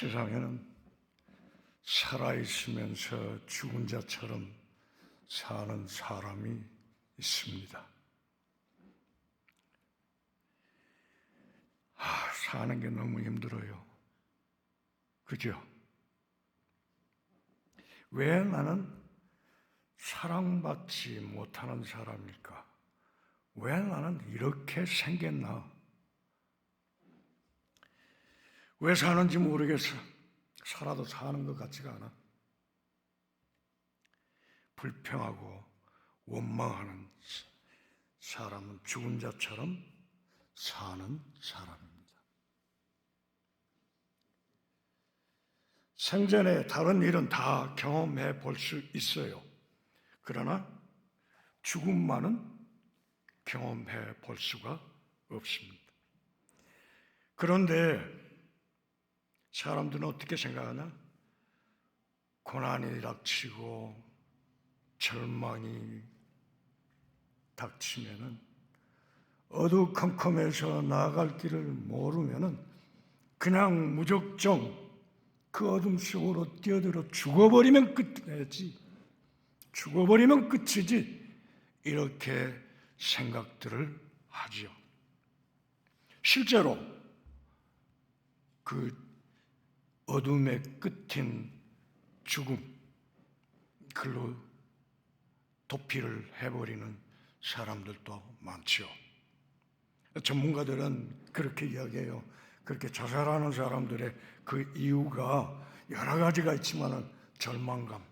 세상에는 살아있으면서 죽은 자처럼 사는 사람이 있습니다. 사는 게 너무 힘들어요. 그죠? 왜 나는 사랑받지 못하는 사람일까? 왜 나는 이렇게 생겼나? 왜 사는지 모르겠어. 살아도 사는 것 같지가 않아. 불평하고 원망하는 사람은 죽은 자처럼 사는 사람입니다. 생전에 다른 일은 다 경험해 볼 수 있어요. 그러나 죽음만은 경험해 볼 수가 없습니다. 그런데 사람들은 어떻게 생각하나? 고난이 닥치고 절망이 닥치면은 어두컴컴해서 나아갈 길을 모르면은 그냥 무작정 그 어둠 속으로 뛰어들어 죽어버리면 끝이지, 죽어버리면 끝이지, 이렇게 생각들을 하지요. 실제로 그 어둠의 끝인 죽음, 그걸로 도피를 해버리는 사람들도 많죠. 전문가들은 그렇게 이야기해요. 그렇게 자살하는 사람들의 그 이유가 여러 가지가 있지만 절망감,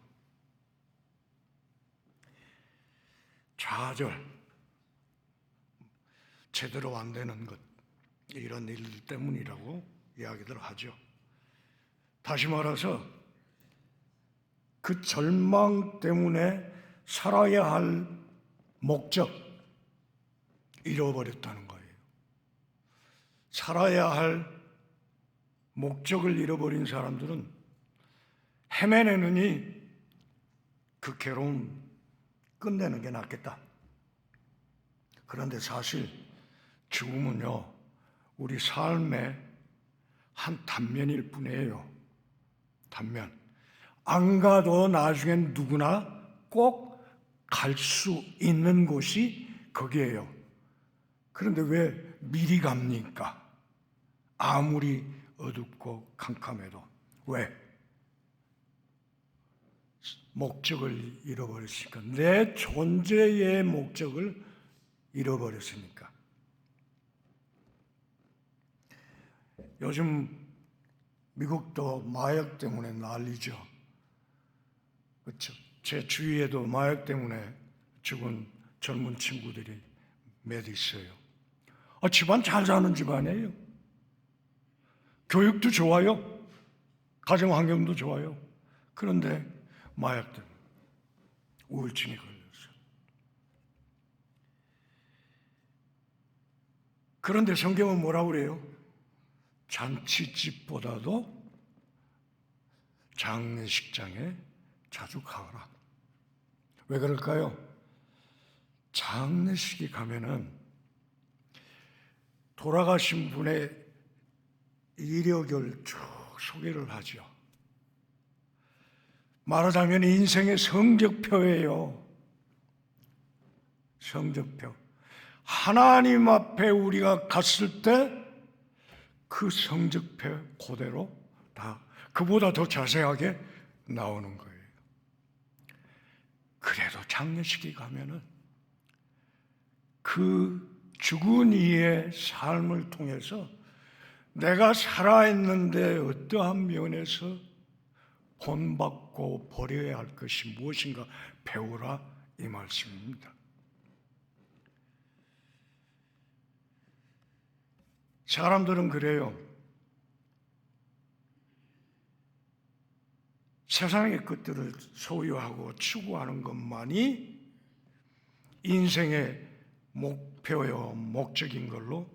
좌절, 제대로 안 되는 것, 이런 일들 때문이라고 이야기들 하죠. 다시 말해서 그 절망 때문에 살아야 할 목적, 잃어버렸다는 거예요. 살아야 할 목적을 잃어버린 사람들은 헤매내느니 그 괴로움 끝내는 게 낫겠다. 그런데 사실 죽음은요, 우리 삶의 한 단면일 뿐이에요. 단면. 안 가도 나중엔 누구나 꼭 갈 수 있는 곳이 거기에요. 그런데 왜 미리 갑니까? 아무리 어둡고 캄캄해도. 왜? 목적을 잃어버렸으니까. 내 존재의 목적을 잃어버렸으니까. 요즘 미국도 마약 때문에 난리죠. 그렇죠? 제 주위에도 마약 때문에 죽은 젊은 친구들이 몇 있어요. 집안 잘 사는 집안이에요. 교육도 좋아요. 가정 환경도 좋아요. 그런데 마약 때문에 우울증에 걸렸어요. 그런데 성경은 뭐라고 그래요? 잔치집보다도 장례식장에 자주 가라. 왜 그럴까요? 장례식에 가면은 돌아가신 분의 이력을 쭉 소개를 하죠. 말하자면 인생의 성적표예요. 성적표. 하나님 앞에 우리가 갔을 때 그 성적표 그대로 다 그보다 더 자세하게 나오는 거예요. 그래도 장례식에 가면은 그 죽은 이의 삶을 통해서 내가 살아있는데 어떠한 면에서 본받고 버려야 할 것이 무엇인가 배우라, 이 말씀입니다. 사람들은 그래요. 세상의 것들을 소유하고 추구하는 것만이 인생의 목표요, 목적인 걸로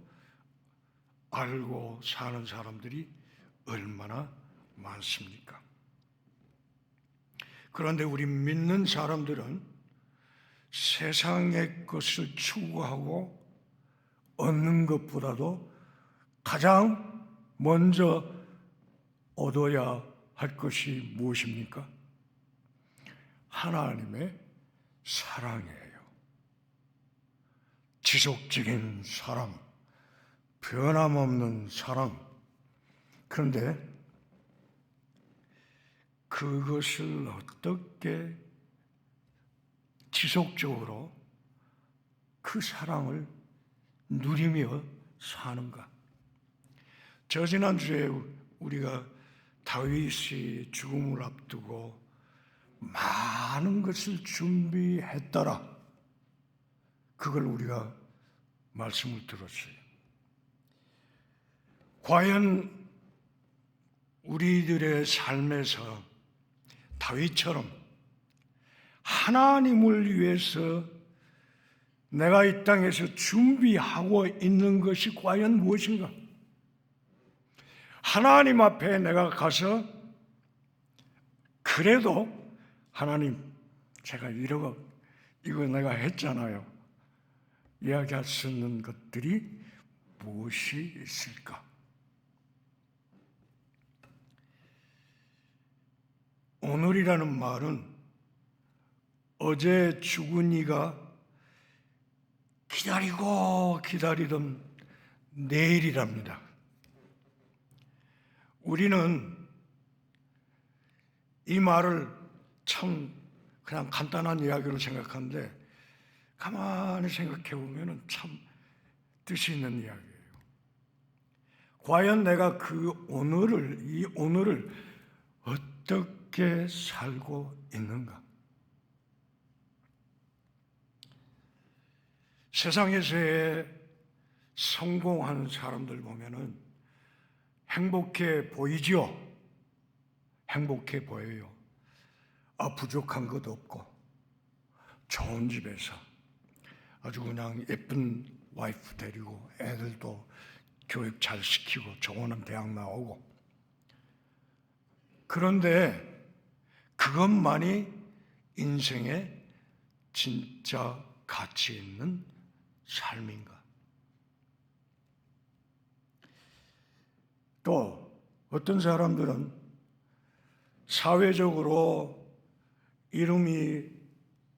알고 사는 사람들이 얼마나 많습니까? 그런데 우리 믿는 사람들은 세상의 것을 추구하고 얻는 것보다도 가장 먼저 얻어야 할 것이 무엇입니까? 하나님의 사랑이에요. 지속적인 사랑, 변함없는 사랑. 그런데 그것을 어떻게 지속적으로 그 사랑을 누리며 사는가? 지난주에 우리가 다윗이 죽음을 앞두고 많은 것을 준비했더라, 그걸 우리가 말씀을 들었어요. 과연 우리들의 삶에서 다윗처럼 하나님을 위해서 내가 이 땅에서 준비하고 있는 것이 과연 무엇인가? 하나님 앞에 내가 가서 그래도 하나님, 제가 이거 내가 했잖아요, 이야기할 수 있는 것들이 무엇이 있을까? 오늘이라는 말은 어제 죽은 이가 기다리고 기다리던 내일이랍니다. 우리는 이 말을 참 그냥 간단한 이야기로 생각하는데 가만히 생각해 보면 참 뜻이 있는 이야기예요. 과연 내가 이 오늘을 어떻게 살고 있는가? 세상에서의 성공한 사람들 보면은 행복해 보이죠? 행복해 보여요. 부족한 것도 없고 좋은 집에서 아주 그냥 예쁜 와이프 데리고 애들도 교육 잘 시키고 좋은 대학 나오고. 그런데 그것만이 인생의 진짜 가치 있는 삶인가? 또 어떤 사람들은 사회적으로 이름이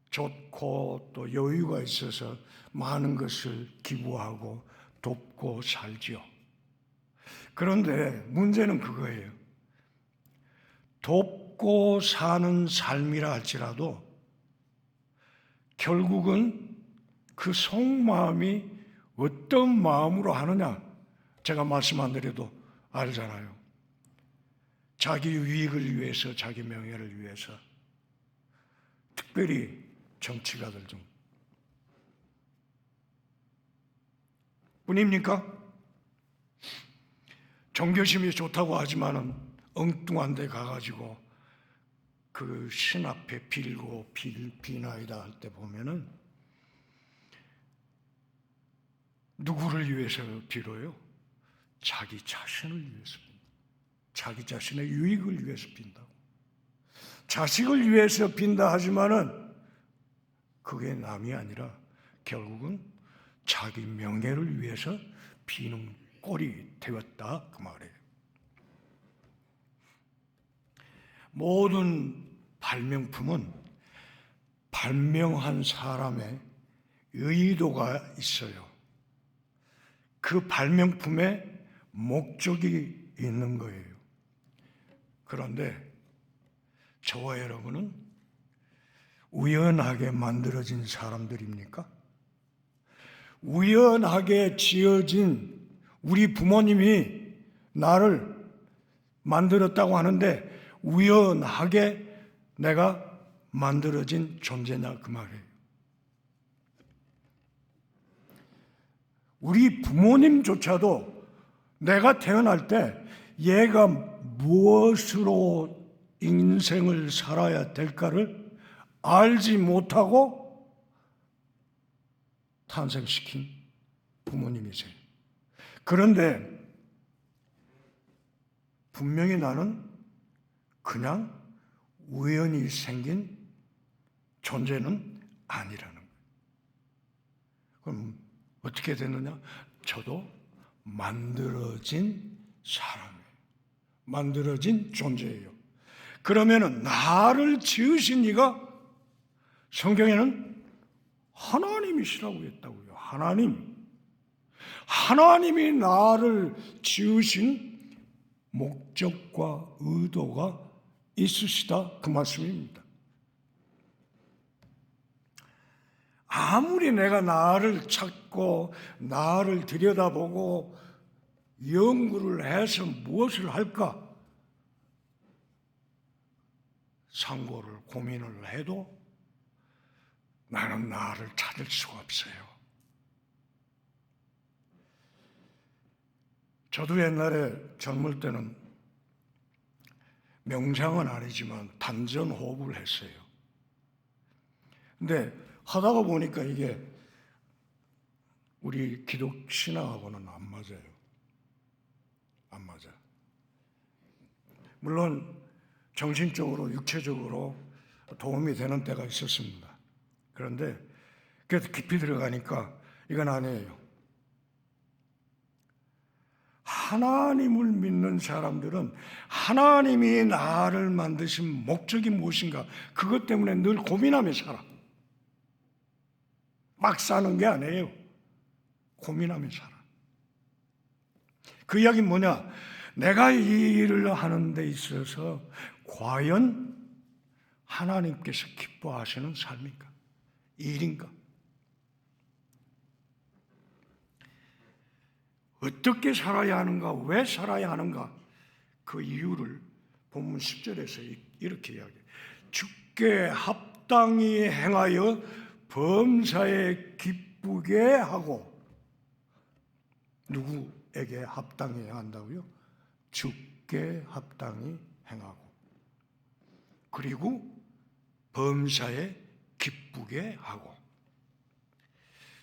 좋고 또 여유가 있어서 많은 것을 기부하고 돕고 살지요. 그런데 문제는 그거예요. 돕고 사는 삶이라 할지라도 결국은 그 속마음이 어떤 마음으로 하느냐, 제가 말씀 안 드려도 알잖아요. 자기 유익을 위해서, 자기 명예를 위해서, 특별히 정치가들 중 뿐입니까? 종교심이 좋다고 하지만은 엉뚱한 데 가가지고 그 신 앞에 빌고 비나이다 할 때 보면은 누구를 위해서 빌어요? 자기 자신을 위해서 빈다. 자기 자신의 유익을 위해서 빈다고. 자식을 위해서 빈다 하지만은 그게 남이 아니라 결국은 자기 명예를 위해서 비는 꼴이 되었다, 그 말이에요. 모든 발명품은 발명한 사람의 의도가 있어요. 그 발명품에 목적이 있는 거예요. 그런데 저와 여러분은 우연하게 만들어진 사람들입니까? 우연하게 지어진, 우리 부모님이 나를 만들었다고 하는데 우연하게 내가 만들어진 존재냐, 그 말이에요. 우리 부모님조차도 내가 태어날 때 얘가 무엇으로 인생을 살아야 될까를 알지 못하고 탄생시킨 부모님이세요. 그런데 분명히 나는 그냥 우연히 생긴 존재는 아니라는 거예요. 그럼 어떻게 되느냐? 저도 만들어진 사람이에요. 만들어진 존재예요. 그러면은 나를 지으신 이가 성경에는 하나님이시라고 했다고요. 하나님이 나를 지으신 목적과 의도가 있으시다, 그 말씀입니다. 아무리 내가 나를 찾고 나를 들여다보고 연구를 해서 무엇을 할까 상고를 고민을 해도 나는 나를 찾을 수가 없어요. 저도 옛날에 젊을 때는 명상은 아니지만 단전 호흡을 했어요. 근데 하다가 보니까 이게 우리 기독 신앙하고는 안 맞아요. 안 맞아. 물론 정신적으로 육체적으로 도움이 되는 때가 있었습니다. 그런데 그래도 깊이 들어가니까 이건 아니에요. 하나님을 믿는 사람들은 하나님이 나를 만드신 목적이 무엇인가 그것 때문에 늘 고민하며 살아. 막 사는 게 아니에요. 고민하며 살아. 그 이야기는 뭐냐? 내가 이 일을 하는 데 있어서 과연 하나님께서 기뻐하시는 삶인가? 일인가? 어떻게 살아야 하는가? 왜 살아야 하는가? 그 이유를 본문 10절에서 이렇게 이야기해요. 주께 합당히 행하여 범사에 기쁘게 하고. 누구에게 합당히 한다고요? 주께 합당히 행하고, 그리고 범사에 기쁘게 하고.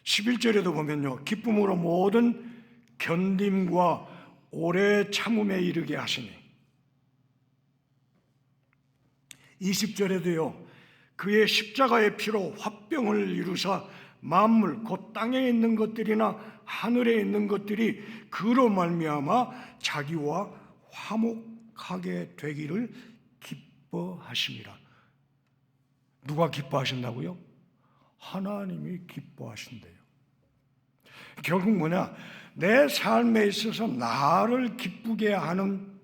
11절에도 보면요, 기쁨으로 모든 견딤과 오래 참음에 이르게 하시니. 20절에도요, 그의 십자가의 피로 화병을 이루사 만물 곧 땅에 있는 것들이나 하늘에 있는 것들이 그로 말미암아 자기와 화목하게 되기를 기뻐하심이라. 누가 기뻐하신다고요? 하나님이 기뻐하신대요. 결국 뭐냐? 내 삶에 있어서 나를 기쁘게 하는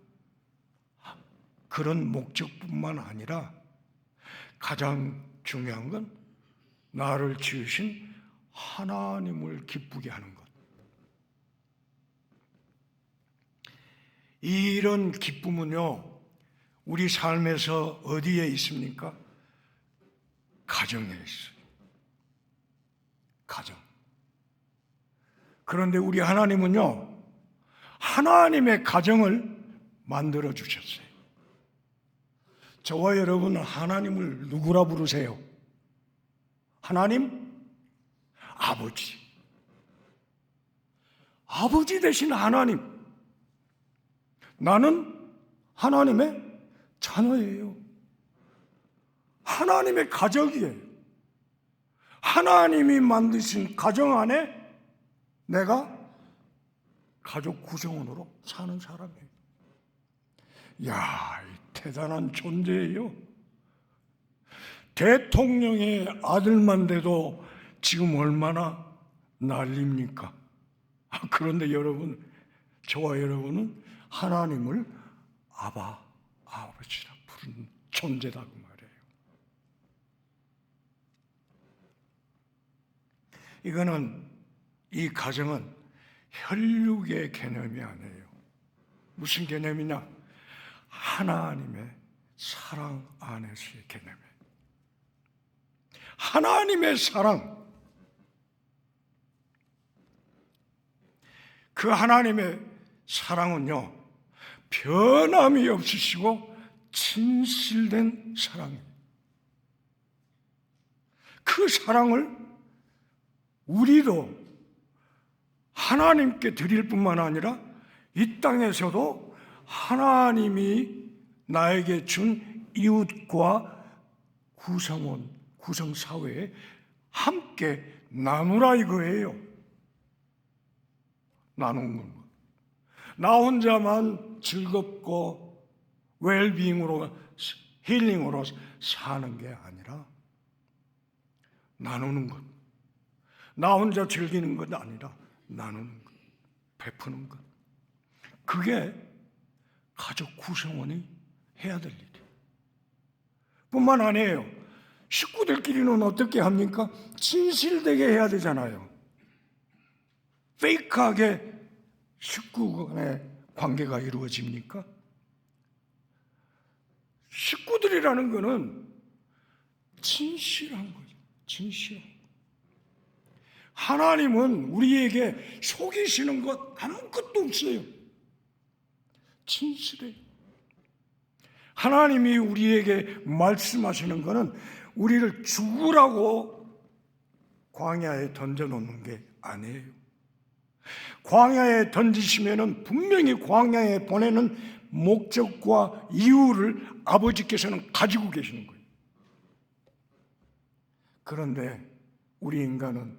그런 목적뿐만 아니라 가장 중요한 건 나를 지으신 하나님을 기쁘게 하는 것. 이런 기쁨은요, 우리 삶에서 어디에 있습니까? 가정에 있어요. 가정. 그런데 우리 하나님은요, 하나님의 가정을 만들어 주셨어요. 저와 여러분은 하나님을 누구라 부르세요? 하나님? 아버지. 아버지 되신 하나님. 나는 하나님의 자녀예요. 하나님의 가족이에요. 하나님이 만드신 가정 안에 내가 가족 구성원으로 사는 사람이에요. 이야, 대단한 존재예요. 대통령의 아들만 돼도 지금 얼마나 난립니까? 그런데 여러분, 저와 여러분은 하나님을 아버지라 부르는 존재다, 그 말이에요. 이거는, 이 가정은 혈육의 개념이 아니에요. 무슨 개념이냐? 하나님의 사랑 안에서의 개념이에요. 하나님의 사랑. 그 하나님의 사랑은요, 변함이 없으시고 진실된 사랑이에요. 그 사랑을 우리도 하나님께 드릴 뿐만 아니라 이 땅에서도 하나님이 나에게 준 이웃과 구성원, 구성사회에 함께 나누라 이거예요. 나누는 건. 나 혼자만 즐겁고 웰빙으로, 힐링으로 사는 게 아니라 나누는 것, 나 혼자 즐기는 것 아니라 나누는 것, 베푸는 것, 그게 가족 구성원이 해야 될 일이에요. 뿐만 아니에요. 식구들끼리는 어떻게 합니까? 진실되게 해야 되잖아요. 페이크하게 식구 간의 관계가 이루어집니까? 식구들이라는 것은 진실한 거죠. 진실한 거. 하나님은 우리에게 속이시는 것 아무것도 없어요. 진실해요. 하나님이 우리에게 말씀하시는 것은 우리를 죽으라고 광야에 던져놓는 게 아니에요. 광야에 던지시면은 분명히 광야에 보내는 목적과 이유를 아버지께서는 가지고 계시는 거예요. 그런데 우리 인간은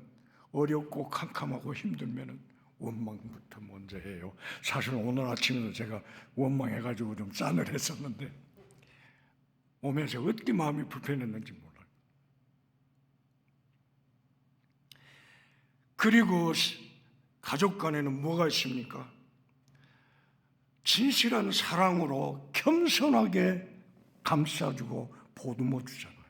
어렵고 캄캄하고 힘들면은 원망부터 먼저 해요. 사실 오늘 아침에도 제가 원망해가지고 좀 싸늘했었는데 오면서 어떻게 마음이 불편했는지 몰라요. 그리고 가족 간에는 뭐가 있습니까? 진실한 사랑으로 겸손하게 감싸주고 보듬어 주잖아요.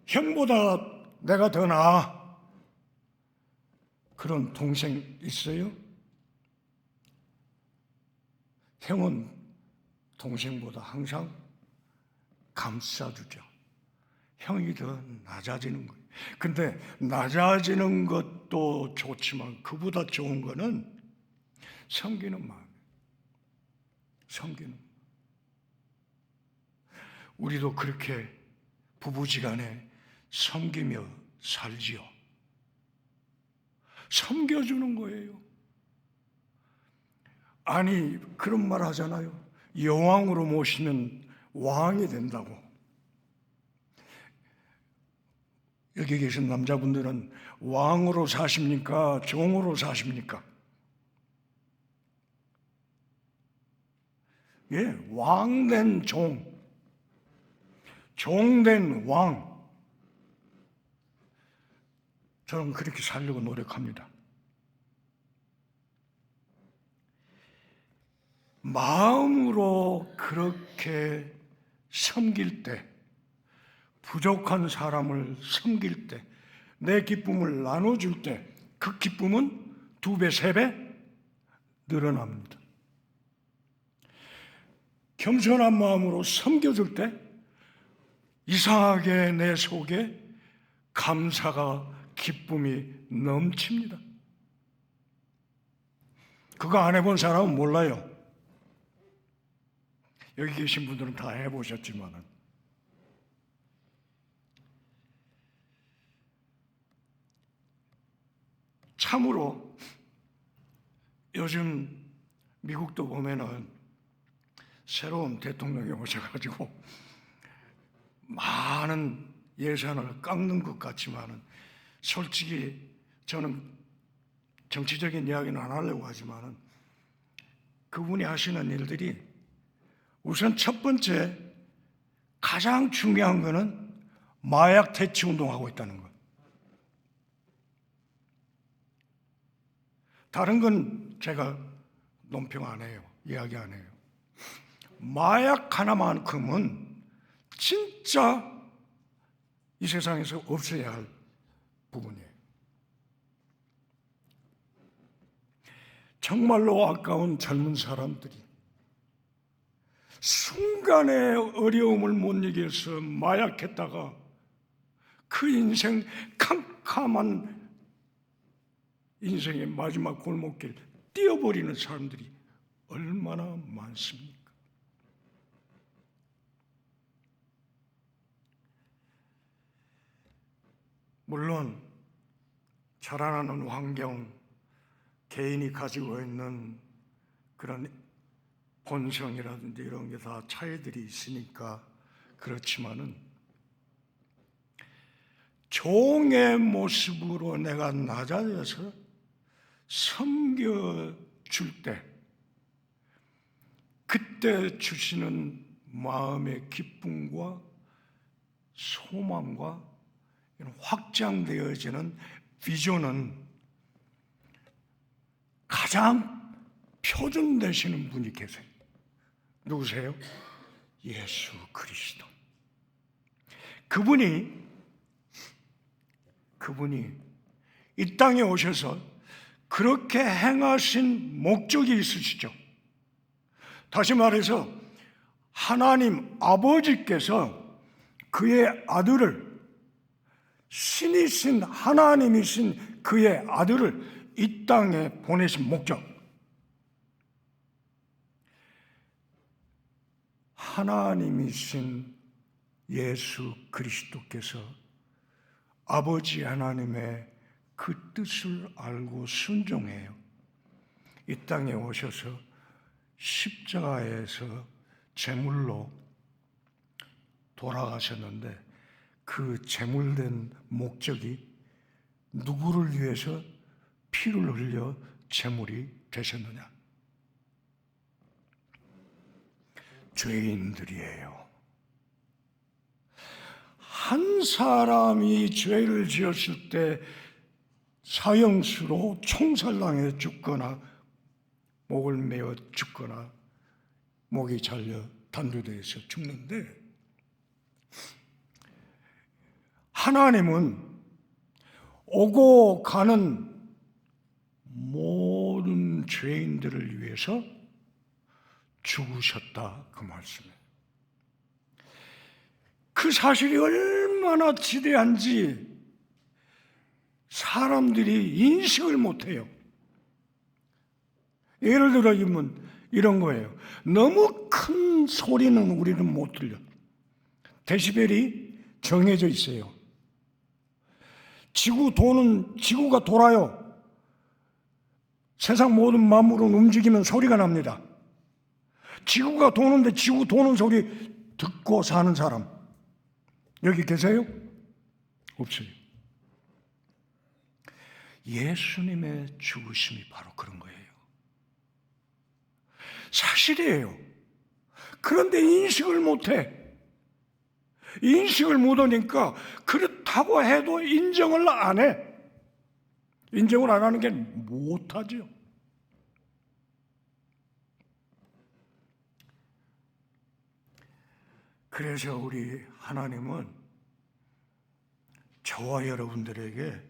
형보다 내가 더 나아. 그런 동생 있어요? 형은 동생보다 항상 감싸주죠. 형이 더 낮아지는 거예요. 근데 낮아지는 것도 좋지만 그보다 좋은 거는 섬기는 마음이에요. 섬기는 마음. 우리도 그렇게 부부지간에 섬기며 살지요. 섬겨주는 거예요. 아니 그런 말 하잖아요. 여왕으로 모시면 왕이 된다고. 여기 계신 남자분들은 왕으로 사십니까? 종으로 사십니까? 예, 왕된 종, 종된 왕. 저는 그렇게 살려고 노력합니다. 마음으로 그렇게 섬길 때, 부족한 사람을 섬길 때, 내 기쁨을 나눠줄 때, 그 기쁨은 2배, 3배 늘어납니다. 겸손한 마음으로 섬겨줄 때, 이상하게 내 속에 감사가, 기쁨이 넘칩니다. 그거 안 해본 사람은 몰라요. 여기 계신 분들은 다 해보셨지만 참으로 요즘 미국도 보면은 새로운 대통령이 오셔가지고 많은 예산을 깎는 것 같지만은 솔직히 저는 정치적인 이야기는 안 하려고 하지만은 그분이 하시는 일들이 우선 첫 번째 가장 중요한 거는 마약 퇴치 운동하고 있다는 것. 다른 건 제가 논평 안 해요. 이야기 안 해요. 마약 하나만큼은 진짜 이 세상에서 없어야 할 부분이에요. 정말로 아까운 젊은 사람들이 순간의 어려움을 못 이겨서 마약했다가 그 인생 캄캄한 인생의 마지막 골목길 뛰어버리는 사람들이 얼마나 많습니까? 물론 자라나는 환경, 개인이 가지고 있는 그런 본성이라든지 이런 게 다 차이들이 있으니까 그렇지만은 종의 모습으로 내가 낮아져서 섬겨줄 때 그때 주시는 마음의 기쁨과 소망과 확장되어지는 비전은 가장 표준 되시는 분이 계세요. 누구세요? 예수 그리스도. 그분이 이 땅에 오셔서 그렇게 행하신 목적이 있으시죠. 다시 말해서 하나님 아버지께서 그의 아들을, 신이신 하나님이신 그의 아들을 이 땅에 보내신 목적, 하나님이신 예수 그리스도께서 아버지 하나님의 그 뜻을 알고 순종해요. 이 땅에 오셔서 십자가에서 제물로 돌아가셨는데 그 제물된 목적이 누구를 위해서 피를 흘려 제물이 되셨느냐? 죄인들이에요. 한 사람이 죄를 지었을 때 사형수로 총살당해 죽거나 목을 메어 죽거나 목이 잘려 단두대에서 죽는데, 하나님은 오고 가는 모든 죄인들을 위해서 죽으셨다, 그 말씀이에요. 그 사실이 얼마나 지대한지 사람들이 인식을 못해요. 예를 들어 이런 거예요. 너무 큰 소리는 우리는 못 들려. 데시벨이 정해져 있어요. 지구가 돌아요. 세상 모든 만물은 움직이면 소리가 납니다. 지구가 도는데 지구 도는 소리 듣고 사는 사람 여기 계세요? 없어요. 예수님의 죽으심이 바로 그런 거예요. 사실이에요. 그런데 인식을 못해. 인식을 못하니까 그렇다고 해도 인정을 안 해. 인정을 안 하는 게 못하죠. 그래서 우리 하나님은 저와 여러분들에게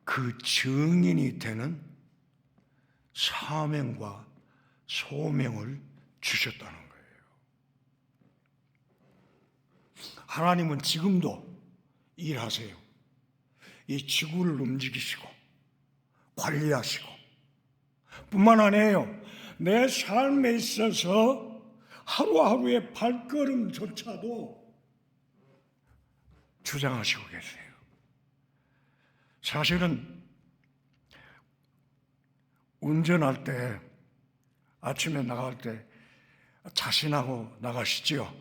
그 증인이 되는 사명과 소명을 주셨다는 거예요. 하나님은 지금도 일하세요. 이 지구를 움직이시고 관리하시고, 뿐만 아니에요. 내 삶에 있어서 하루하루의 발걸음조차도 주장하시고 계세요. 사실은 운전할 때, 아침에 나갈 때 자신하고 나가시죠.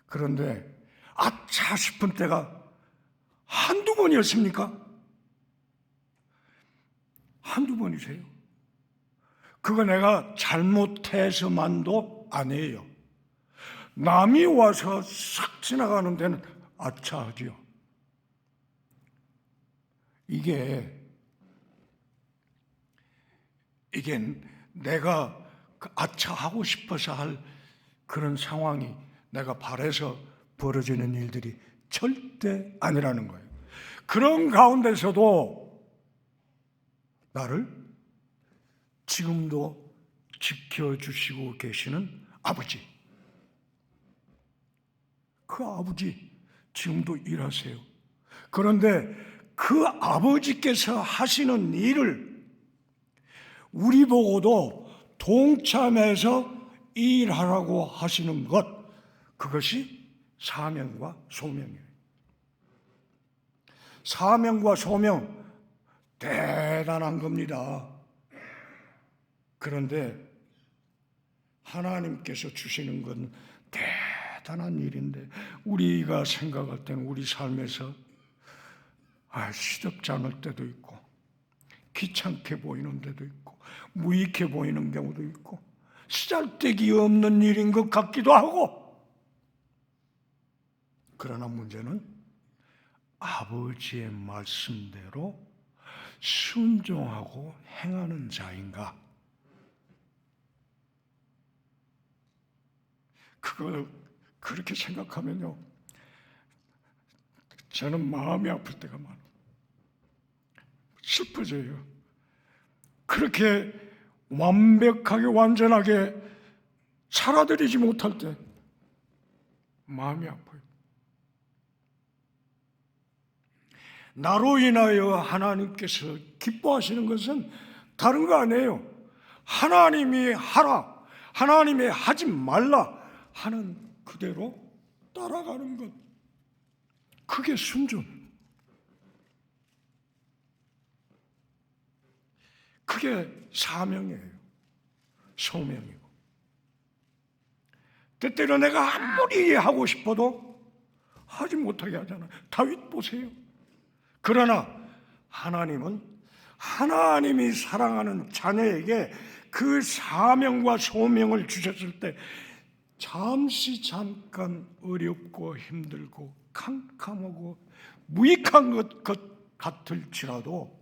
그런데 아차 싶은 때가 한두 번이었습니까? 한두 번이세요. 그거 내가 잘못해서만도 아니에요. 남이 와서 싹 지나가는 데는 아차하지요. 이게 내가 아차하고 싶어서 할 그런 상황이 내가 바래서 벌어지는 일들이 절대 아니라는 거예요. 그런 가운데서도 나를 지금도 지켜주시고 계시는 아버지, 그 아버지 지금도 일하세요. 그런데 그 아버지께서 하시는 일을 우리 보고도 동참해서 일하라고 하시는 것, 그것이 사명과 소명이에요. 사명과 소명 대단한 겁니다. 그런데 하나님께서 주시는 건 대단한 일인데 우리가 생각할 때는 우리 삶에서 시덥지 않을 때도 있고 귀찮게 보이는 데도 있고 무익해 보이는 경우도 있고 쓰잘데기 없는 일인 것 같기도 하고, 그러나 문제는 아버지의 말씀대로 순종하고 행하는 자인가? 그걸 그렇게 생각하면요, 저는 마음이 아플 때가 많아요. 슬퍼져요. 그렇게 완벽하게 완전하게 살아들이지 못할 때 마음이 아파요. 나로 인하여 하나님께서 기뻐하시는 것은 다른 거 아니에요. 하나님이 하라, 하나님이 하지 말라 하는 그대로 따라가는 것, 그게 순종, 그게 사명이에요. 소명이고. 때때로 내가 아무리 하고 싶어도 하지 못하게 하잖아요. 다윗 보세요. 그러나 하나님은 하나님이 사랑하는 자녀에게 그 사명과 소명을 주셨을 때 잠깐 어렵고 힘들고 캄캄하고 무익한 것 같을지라도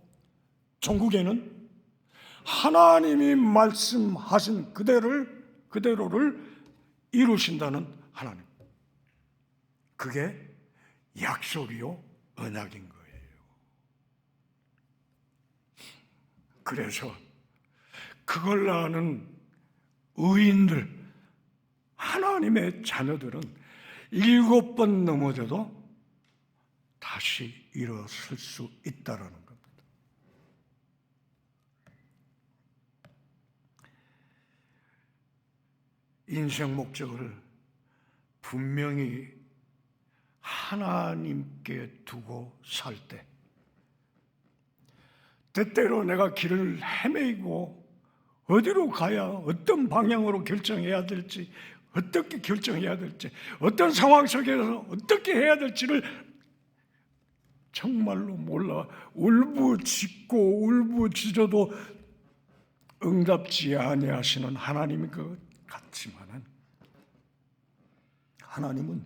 종국에는 하나님이 말씀하신 그대로를 이루신다는 하나님, 그게 약속이요 언약인 거예요. 그래서 그걸 아는 의인들, 하나님의 자녀들은 7번 넘어져도 다시 일어설 수 있다라는 겁니다. 인생 목적을 분명히 하나님께 두고 살 때, 때때로 내가 길을 헤매고 어디로 가야, 어떤 방향으로 결정해야 될지, 어떻게 결정해야 될지, 어떤 상황 속에서 어떻게 해야 될지를 정말로 몰라 울부짖고 울부짖어도 응답지 아니하시는 하나님인 것 같지만은, 하나님은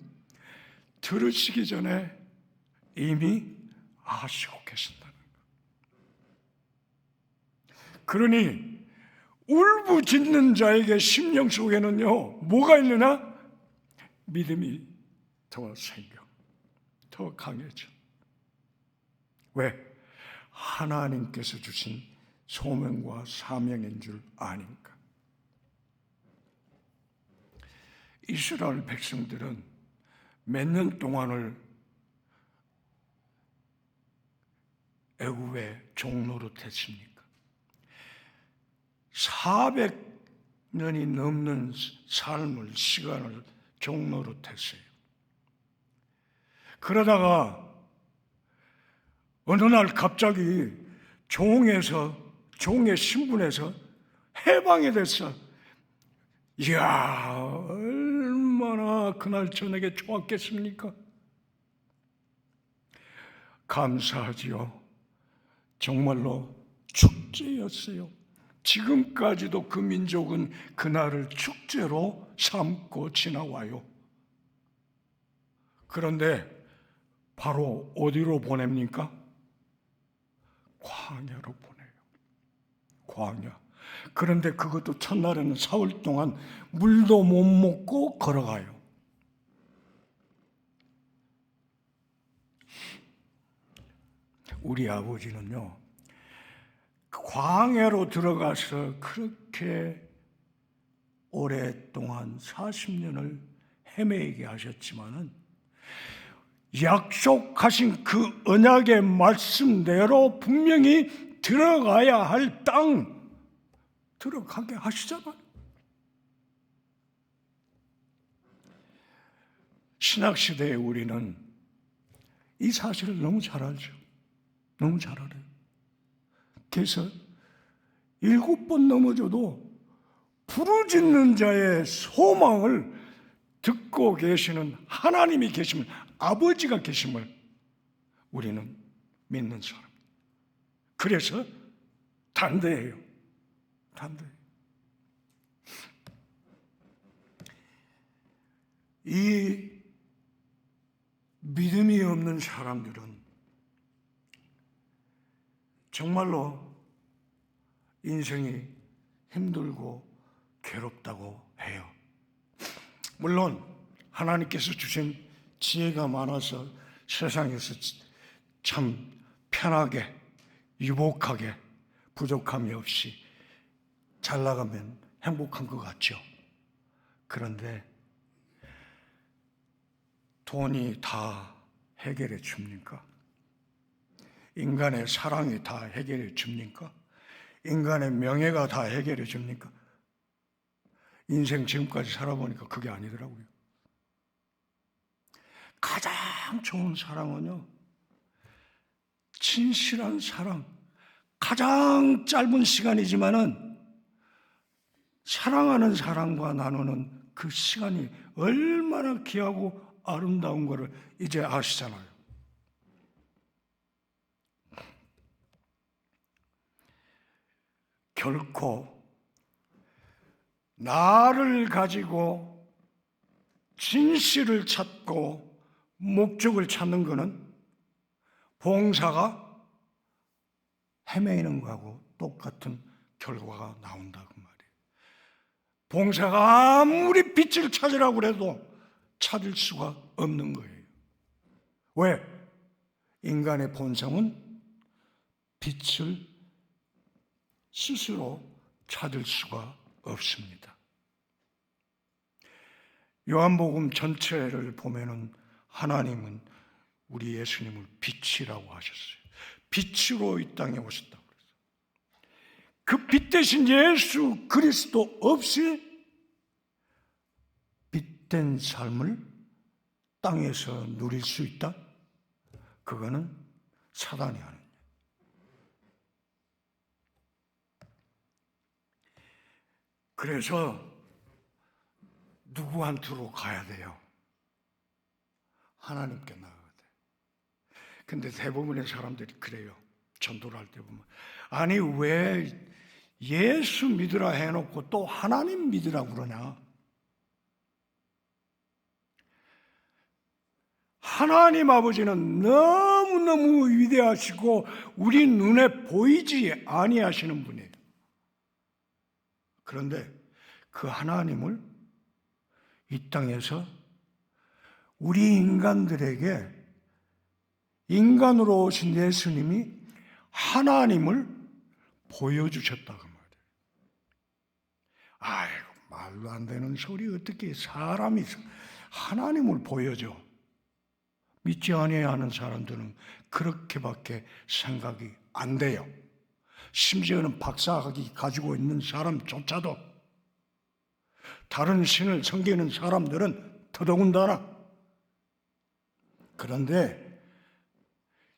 들으시기 전에 이미 아시고 계신다는 것. 그러니 울부짖는 자에게 심령 속에는요 뭐가 있느냐? 믿음이 더 생겨, 더 강해져. 왜? 하나님께서 주신 소명과 사명인 줄 아니까. 이스라엘 백성들은 몇 년 동안을 애굽의 종노릇했습니까? 400년이 넘는 시간을 종노릇했어요. 그러다가 어느 날 갑자기 종의 신분에서 해방이 됐어. 이야, 얼마나 그날 저녁에 좋았겠습니까? 감사하지요. 정말로 축제였어요. 지금까지도 그 민족은 그날을 축제로 삼고 지나와요. 그런데 바로 어디로 보냅니까? 광야로 보내요. 광야. 그런데 그것도 첫날에는 사흘 동안 물도 못 먹고 걸어가요. 우리 아버지는요, 광야로 들어가서 그렇게 오랫동안 40년을 헤매게 하셨지만은 약속하신 그 언약의 말씀대로 분명히 들어가야 할 땅 들어가게 하시잖아요. 신학시대에 우리는 이 사실을 너무 잘 알죠. 너무 잘 알아요. 그래서 7번 넘어져도 부르짖는 자의 소망을 듣고 계시는 하나님이 계심을, 아버지가 계심을 우리는 믿는 사람. 그래서 담대해요. 담대해요. 이 믿음이 없는 사람들은 정말로 인생이 힘들고 괴롭다고 해요. 물론 하나님께서 주신 지혜가 많아서 세상에서 참 편하게 유복하게 부족함이 없이 잘 나가면 행복한 것 같죠. 그런데 돈이 다 해결해 줍니까? 인간의 사랑이 다 해결해 줍니까? 인간의 명예가 다 해결해 줍니까? 인생 지금까지 살아보니까 그게 아니더라고요. 가장 좋은 사랑은요, 진실한 사랑, 가장 짧은 시간이지만은 사랑하는 사람과 나누는 그 시간이 얼마나 귀하고 아름다운 것을 이제 아시잖아요. 결코 나를 가지고 진실을 찾고 목적을 찾는 것은 봉사가 헤매이는 거하고 똑같은 결과가 나온다고 말이에요. 봉사가 아무리 빛을 찾으라고 해도 찾을 수가 없는 거예요. 왜? 인간의 본성은 빛을 스스로 찾을 수가 없습니다. 요한복음 전체를 보면은 하나님은 우리 예수님을 빛이라고 하셨어요. 빛으로 이 땅에 오셨다고 그랬어요. 그 빛 대신 예수 그리스도 없이 빛된 삶을 땅에서 누릴 수 있다? 그거는 사단이 하는 거예요. 그래서 누구한테로 가야 돼요? 하나님께 나가야 돼요. 근데 대부분의 사람들이 그래요. 전도를 할 때 보면 아니 왜 예수 믿으라 해놓고 또 하나님 믿으라고 그러냐? 하나님 아버지는 너무너무 위대하시고 우리 눈에 보이지 아니하시는 분이에요. 그런데 그 하나님을 이 땅에서 우리 인간들에게 인간으로 오신 예수님이 하나님을 보여주셨다고 말이에요. 아이고, 말도 안 되는 소리 어떻게 사람이 하나님을 보여줘? 믿지 아니하는 사람들은 그렇게밖에 생각이 안 돼요. 심지어는 박사학위 가지고 있는 사람조차도 다른 신을 섬기는 사람들은 더더군다나. 그런데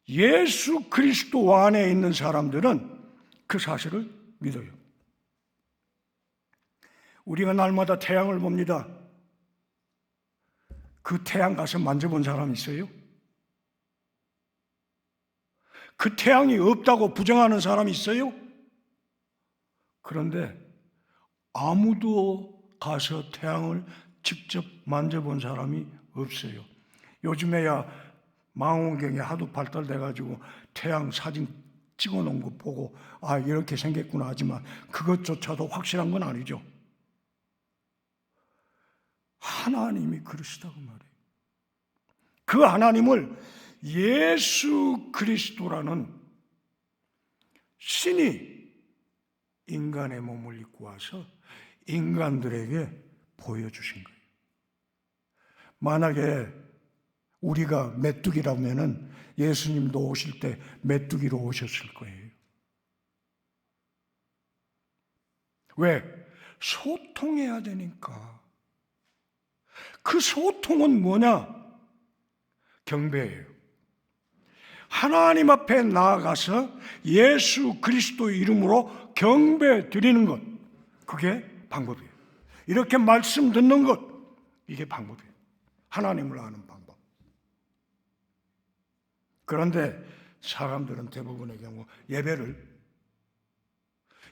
예수 그리스도 안에 있는 사람들은 그 사실을 믿어요. 우리가 날마다 태양을 봅니다. 그 태양 가서 만져본 사람 있어요? 그 태양이 없다고 부정하는 사람이 있어요? 그런데 아무도 가서 태양을 직접 만져본 사람이 없어요. 요즘에야 망원경이 하도 발달돼가지고 태양 사진 찍어놓은 거 보고 아 이렇게 생겼구나 하지만 그것조차도 확실한 건 아니죠. 하나님이 그러시다고 말해요. 그 하나님을 예수 그리스도라는 신이 인간의 몸을 입고 와서 인간들에게 보여주신 거예요. 만약에 우리가 메뚜기라면 예수님도 오실 때 메뚜기로 오셨을 거예요. 왜? 소통해야 되니까. 그 소통은 뭐냐? 경배예요. 하나님 앞에 나아가서 예수 그리스도 이름으로 경배 드리는 것, 그게 방법이에요. 이렇게 말씀 듣는 것, 이게 방법이에요. 하나님을 아는 방법. 그런데 사람들은 대부분의 경우 예배를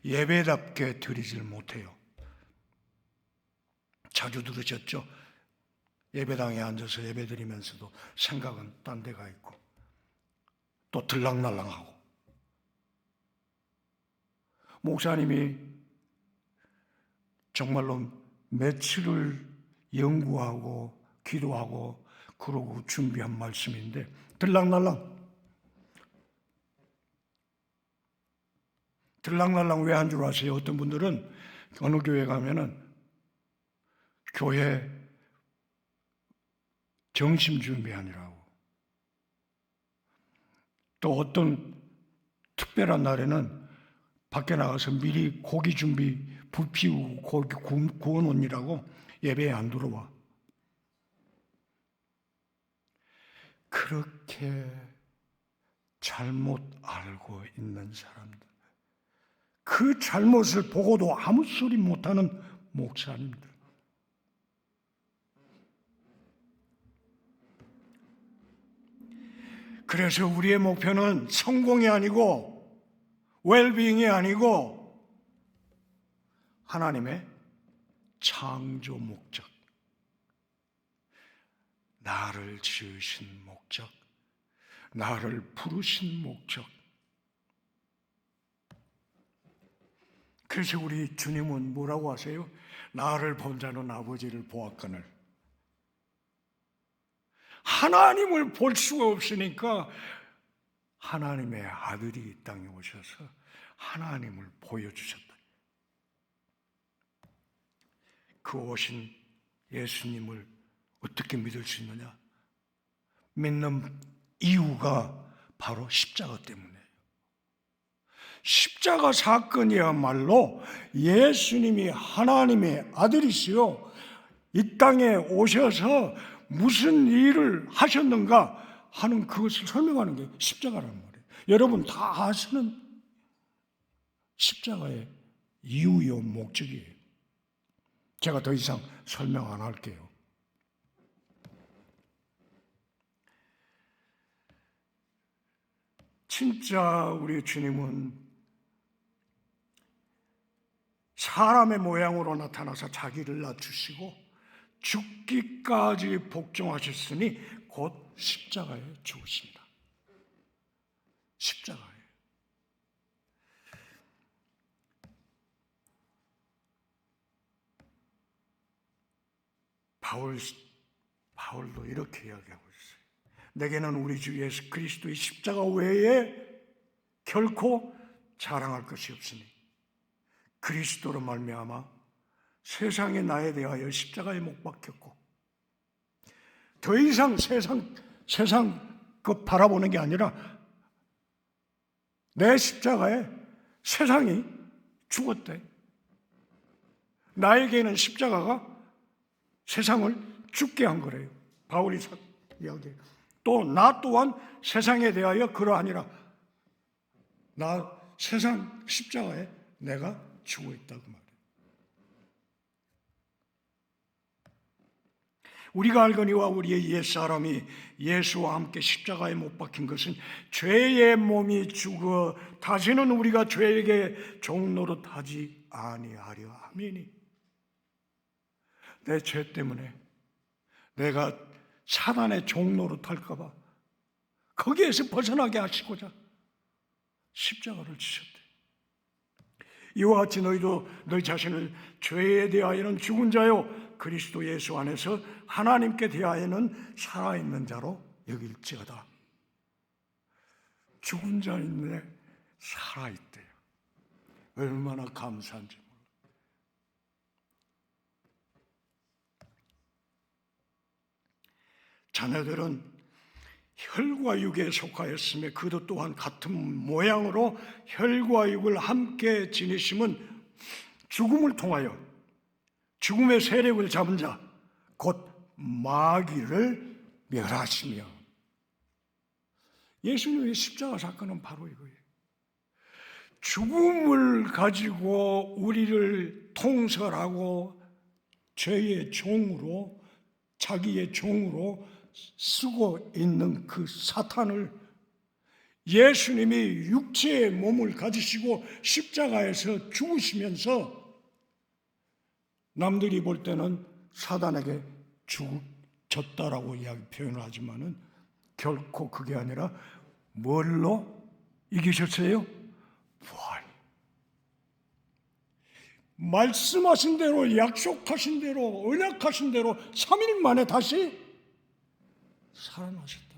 예배답게 드리질 못해요. 자주 들으셨죠? 예배당에 앉아서 예배드리면서도 생각은 딴 데가 있고 또 들락날락하고, 목사님이 정말로 며칠을 연구하고 기도하고 그러고 준비한 말씀인데 들락날락 왜 한 줄 아세요? 어떤 분들은 어느 교회 가면은 교회 점심 준비하느라고, 또 어떤 특별한 날에는 밖에 나가서 미리 고기 준비, 불 피우고 고기 구워 놓으라고 예배에 안 들어와. 그렇게 잘못 알고 있는 사람들, 그 잘못을 보고도 아무 소리 못하는 목사님들, 그래서 우리의 목표는 성공이 아니고 웰빙이 아니고 하나님의 창조 목적, 나를 지으신 목적, 나를 부르신 목적. 그래서 우리 주님은 뭐라고 하세요? 나를 본 자는 아버지를 보았거늘. 하나님을 볼 수가 없으니까 하나님의 아들이 이 땅에 오셔서 하나님을 보여주셨다. 그 오신 예수님을 어떻게 믿을 수 있느냐? 믿는 이유가 바로 십자가 때문이에요. 십자가 사건이야말로 예수님이 하나님의 아들이시요 이 땅에 오셔서 무슨 일을 하셨는가 하는 그것을 설명하는 게 십자가라는 말이에요. 여러분 다 아시는 십자가의 이유요 목적이에요. 제가 더 이상 설명 안 할게요. 진짜 우리 주님은 사람의 모양으로 나타나서 자기를 낮추시고 죽기까지 복종하셨으니 곧 십자가에 죽으십니다. 십자가에. 바울도 이렇게 이야기하고 있어요. 내게는 우리 주 예수 그리스도의 십자가 외에 결코 자랑할 것이 없으니 그리스도로 말미암아 세상이 나에 대하여 십자가에 못 박혔고, 더 이상 세상 그 바라보는 게 아니라 내 십자가에 세상이 죽었대. 나에게는 십자가가 세상을 죽게 한 거래요. 바울이 이야기해요. 또 나 또한 세상에 대하여 그러하니라. 나 세상 십자가에 내가 죽어 있다고 말해요. 우리가 알거니와 우리의 옛사람이 예수와 함께 십자가에 못 박힌 것은 죄의 몸이 죽어 다시는 우리가 죄에게 종노릇하지 아니하려 함이니, 내 죄 때문에 내가 사단의 종노릇할까 봐 거기에서 벗어나게 하시고자 십자가를 지셨대. 이와 같이 너희도 너희 자신을 죄에 대하여는 죽은 자요 그리스도 예수 안에서 하나님께 대하여는 살아있는 자로 여길지어다. 죽은 자인데 살아있대요. 얼마나 감사한지 몰라요. 자녀들은 혈과 육에 속하였으며 그도 또한 같은 모양으로 혈과 육을 함께 지니심은 죽음을 통하여 죽음의 세력을 잡은 자 곧 마귀를 멸하시며. 예수님의 십자가 사건은 바로 이거예요. 죽음을 가지고 우리를 통솔하고 죄의 종으로, 자기의 종으로 쓰고 있는 그 사탄을 예수님이 육체의 몸을 가지시고 십자가에서 죽으시면서 남들이 볼 때는 사단에게 졌다라고 이야기 표현을 하지만은 결코 그게 아니라 뭘로 이기셨어요? 부활. 말씀하신 대로, 약속하신 대로, 언약하신 대로 3일 만에 다시 살아나셨다.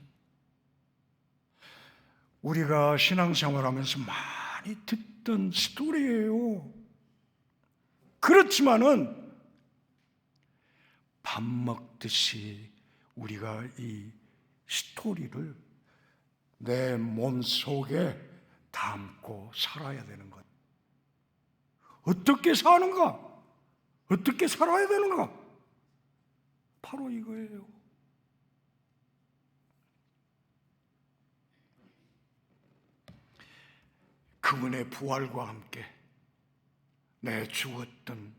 우리가 신앙생활하면서 많이 듣던 스토리예요. 그렇지만은 밥 먹듯이 우리가 이 스토리를 내 몸속에 담고 살아야 되는 것. 어떻게 사는가? 어떻게 살아야 되는가? 바로 이거예요. 그분의 부활과 함께 내 죽었던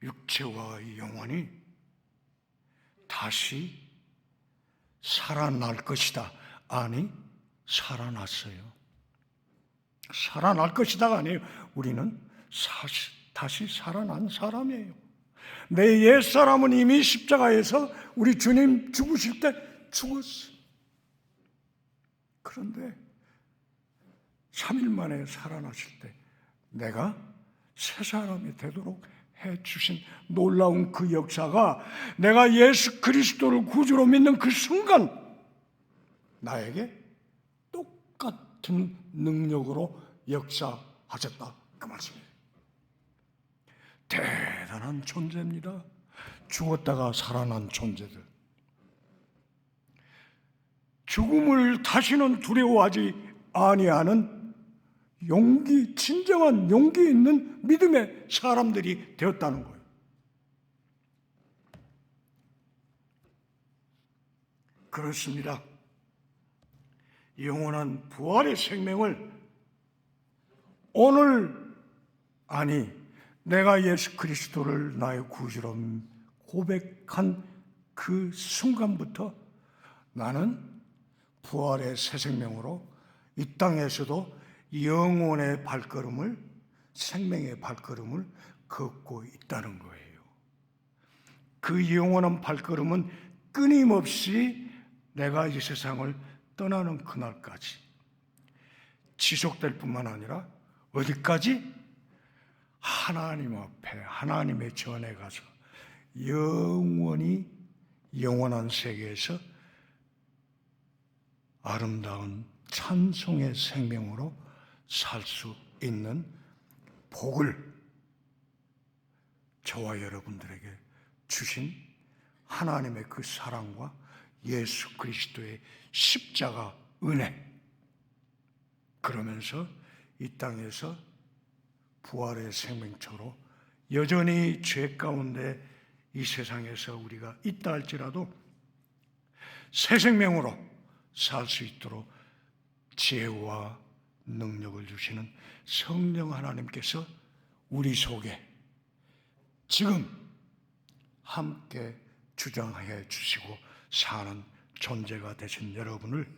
육체와 영혼이 다시 살아날 것이다. 아니, 살아났어요. 살아날 것이다가 아니에요. 우리는 다시 살아난 사람이에요. 내 옛사람은 이미 십자가에서 우리 주님 죽으실 때 죽었어요. 그런데 3일 만에 살아나실 때 내가 새 사람이 되도록 해주신 놀라운 그 역사가 내가 예수 그리스도를 구주로 믿는 그 순간 나에게 똑같은 능력으로 역사하셨다. 그 말씀이에요. 대단한 존재입니다. 죽었다가 살아난 존재들. 죽음을 다시는 두려워하지 아니하는 용기, 진정한 용기 있는 믿음의 사람들이 되었다는 거예요. 그렇습니다. 영원한 부활의 생명을 오늘, 아니, 내가 예수 그리스도를 나의 구주로 고백한 그 순간부터 나는 부활의 새 생명으로 이 땅에서도 영혼의 발걸음을, 생명의 발걸음을 걷고 있다는 거예요. 그 영원한 발걸음은 끊임없이 내가 이 세상을 떠나는 그날까지 지속될 뿐만 아니라 어디까지? 하나님 앞에, 하나님의 전에 가서 영원히 영원한 세계에서 아름다운 찬송의 생명으로 살 수 있는 복을 저와 여러분들에게 주신 하나님의 그 사랑과 예수 그리스도의 십자가 은혜, 그러면서 이 땅에서 부활의 생명처로 여전히 죄 가운데 이 세상에서 우리가 있다 할지라도 새 생명으로 살 수 있도록 지혜와 능력을 주시는 성령 하나님께서 우리 속에 지금 함께 주장해 주시고 사는 존재가 되신 여러분을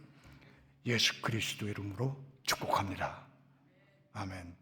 예수 그리스도 이름으로 축복합니다. 아멘.